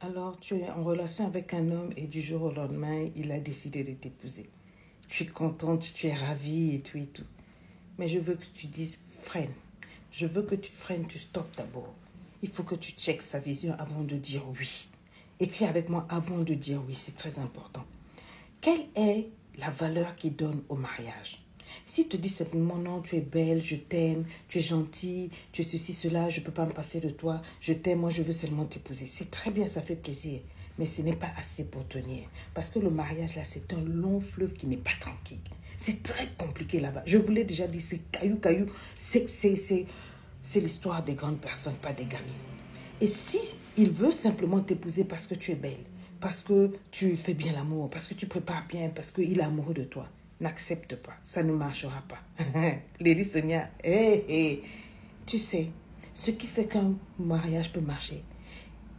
Alors, tu es en relation avec un homme et du jour au lendemain, il a décidé de t'épouser. Tu es contente, tu es ravie et tout et tout. Mais je veux que tu dises freine. Je veux que tu freines, tu stoppes d'abord. Il faut que tu checkes sa vision avant de dire oui. Écris avec moi avant de dire oui, c'est très important. Quelle est la valeur qu'il donne au mariage? S'il te dit simplement non, tu es belle, je t'aime, tu es gentille, tu es ceci, cela, je ne peux pas me passer de toi, je t'aime, moi je veux seulement t'épouser. C'est très bien, ça fait plaisir, mais ce n'est pas assez pour tenir. Parce que le mariage là, c'est un long fleuve qui n'est pas tranquille. C'est très compliqué là-bas. Je vous l'ai déjà dit, c'est caillou. C'est l'histoire des grandes personnes, pas des gamines. Et si il veut simplement t'épouser parce que tu es belle, parce que tu fais bien l'amour, parce que tu prépares bien, parce qu'il est amoureux de toi, n'accepte pas. Ça ne marchera pas. Lady Sonia, tu sais, ce qui fait qu'un mariage peut marcher,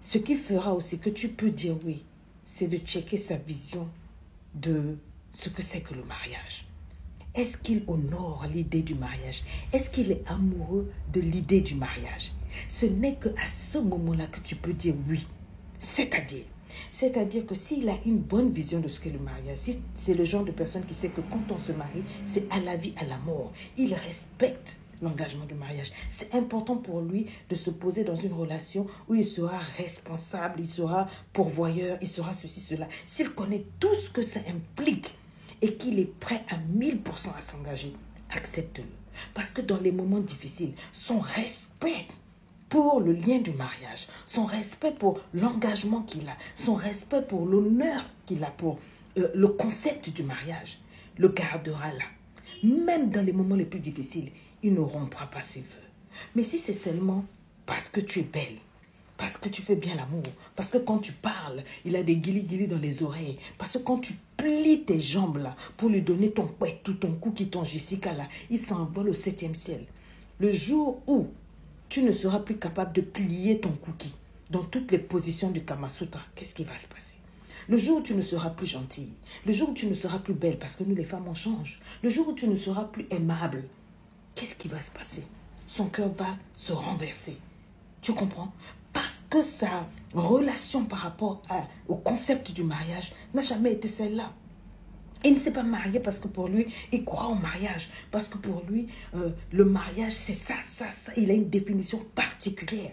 ce qui fera aussi que tu peux dire oui, c'est de checker sa vision de ce que c'est que le mariage. Est-ce qu'il honore l'idée du mariage? Est-ce qu'il est amoureux de l'idée du mariage? Ce n'est qu'à ce moment-là que tu peux dire oui. C'est-à-dire que s'il a une bonne vision de ce qu'est le mariage, si c'est le genre de personne qui sait que quand on se marie, c'est à la vie, à la mort, il respecte l'engagement du mariage. C'est important pour lui de se poser dans une relation où il sera responsable, il sera pourvoyeur, il sera ceci, cela. S'il connaît tout ce que ça implique, et qu'il est prêt à 1000% à s'engager, accepte-le. Parce que dans les moments difficiles, son respect pour le lien du mariage, son respect pour l'engagement qu'il a, son respect pour l'honneur qu'il a pour le concept du mariage, le gardera là. Même dans les moments les plus difficiles, il ne rompra pas ses vœux. Mais si c'est seulement parce que tu es belle, parce que tu fais bien l'amour, parce que quand tu parles, il a des guilis dans les oreilles, parce que quand tu plies tes jambes là, pour lui donner ton couette, tout ton cou qui ton Jessica là, il s'envole au 7e ciel. Le jour où tu ne seras plus capable de plier ton cookie dans toutes les positions du Kama Sutra, qu'est-ce qui va se passer? Le jour où tu ne seras plus gentille, le jour où tu ne seras plus belle, parce que nous les femmes on change, le jour où tu ne seras plus aimable, qu'est-ce qui va se passer? Son cœur va se renverser. Tu comprends? Parce que sa relation par rapport au concept du mariage n'a jamais été celle-là. Il ne s'est pas marié parce que pour lui, il croit au mariage. Parce que pour lui, le mariage, c'est ça. Il a une définition particulière.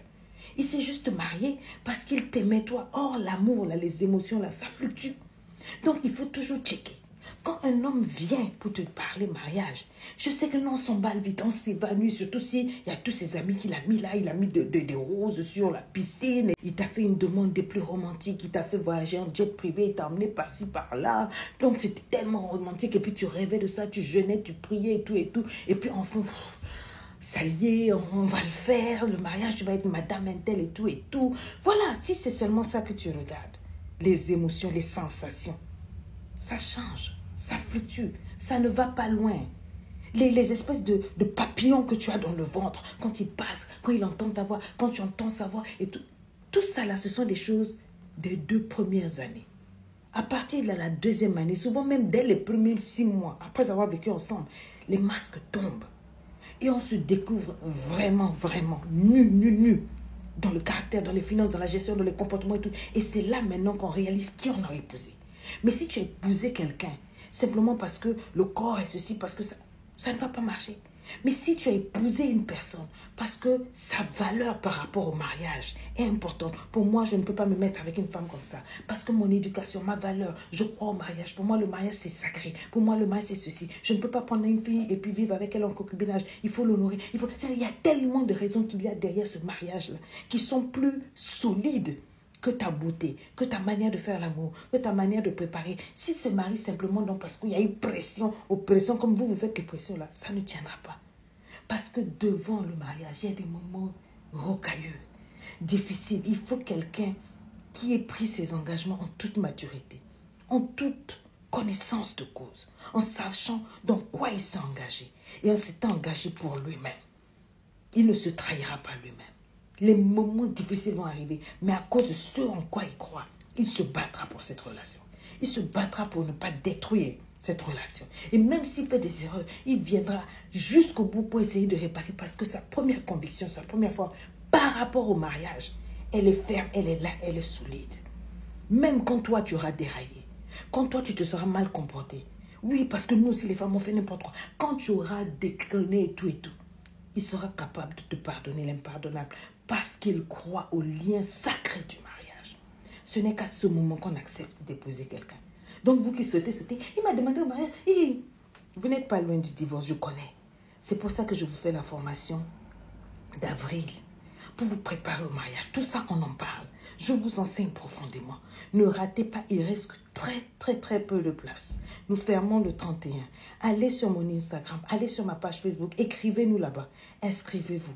Il s'est juste marié parce qu'il t'aimait toi. Or, l'amour, là, les émotions, là, ça fluctue. Donc, il faut toujours checker. Quand un homme vient pour te parler mariage, je sais que non, on s'emballe vite, on s'évanouit, surtout s'il y a tous ses amis qu'il a mis là, il a mis des roses sur la piscine, il t'a fait une demande des plus romantiques, il t'a fait voyager en jet privé, il t'a emmené par-ci, par-là, donc c'était tellement romantique, et puis tu rêvais de ça, tu jeûnais, tu priais et tout, et puis enfin, ça y est, on va le faire, le mariage, tu vas être madame Intel et tout. Voilà, si c'est seulement ça que tu regardes, les émotions, les sensations, ça change, ça fluctue, ça ne va pas loin. Les espèces de papillons que tu as dans le ventre, quand il passe, quand il entend ta voix, quand tu entends sa voix, et tout ça là, ce sont des choses des 2 premières années. À partir de la 2e année, souvent même dès les premiers 6 mois, après avoir vécu ensemble, les masques tombent. Et on se découvre vraiment, nu, dans le caractère, dans les finances, dans la gestion, dans les comportements et tout. Et c'est là maintenant qu'on réalise qui on a épousé. Mais si tu as épousé quelqu'un, simplement parce que le corps est ceci, parce que ça ne va pas marcher. Mais si tu as épousé une personne, parce que sa valeur par rapport au mariage est importante. Pour moi, je ne peux pas me mettre avec une femme comme ça. Parce que mon éducation, ma valeur, je crois au mariage. Pour moi, le mariage, c'est sacré. Pour moi, le mariage, c'est ceci. Je ne peux pas prendre une fille et puis vivre avec elle en concubinage. Il faut l'honorer. Il y a tellement de raisons qu'il y a derrière ce mariage-là qui sont plus solides que ta beauté, que ta manière de faire l'amour, que ta manière de préparer. Si se marie simplement donc parce qu'il y a eu pression, oppression, comme vous faites les pressions là, ça ne tiendra pas. Parce que devant le mariage, il y a des moments rocailleux, difficiles. Il faut quelqu'un qui ait pris ses engagements en toute maturité, en toute connaissance de cause, en sachant dans quoi il s'est engagé et en s'étant engagé pour lui-même. Il ne se trahira pas lui-même. Les moments difficiles vont arriver, mais à cause de ce en quoi il croit, il se battra pour cette relation. Il se battra pour ne pas détruire cette relation. Et même s'il fait des erreurs, il viendra jusqu'au bout pour essayer de réparer parce que sa première conviction, sa première foi par rapport au mariage Elle est ferme, elle est là, elle est solide. Même quand toi, tu auras déraillé, quand toi, tu te seras mal comporté. Oui, parce que nous aussi, les femmes, on fait n'importe quoi. Quand tu auras déconné et tout, il sera capable de te pardonner l'impardonnable parce qu'il croit au lien sacré du mariage. Ce n'est qu'à ce moment qu'on accepte d'épouser quelqu'un. Donc, vous qui sautez, il m'a demandé au mariage. Vous n'êtes pas loin du divorce, je connais. C'est pour ça que je vous fais la formation d'avril pour vous préparer au mariage. Tout ça, on en parle. Je vous enseigne profondément. Ne ratez pas, il reste très peu de place. Nous fermons le 31. Allez sur mon Instagram, allez sur ma page Facebook, écrivez-nous là-bas. Inscrivez-vous.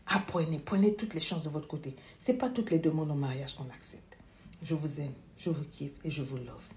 Apprenez, prenez toutes les chances de votre côté. Ce n'est pas toutes les demandes en mariage qu'on accepte. Je vous aime, je vous kiffe et je vous love.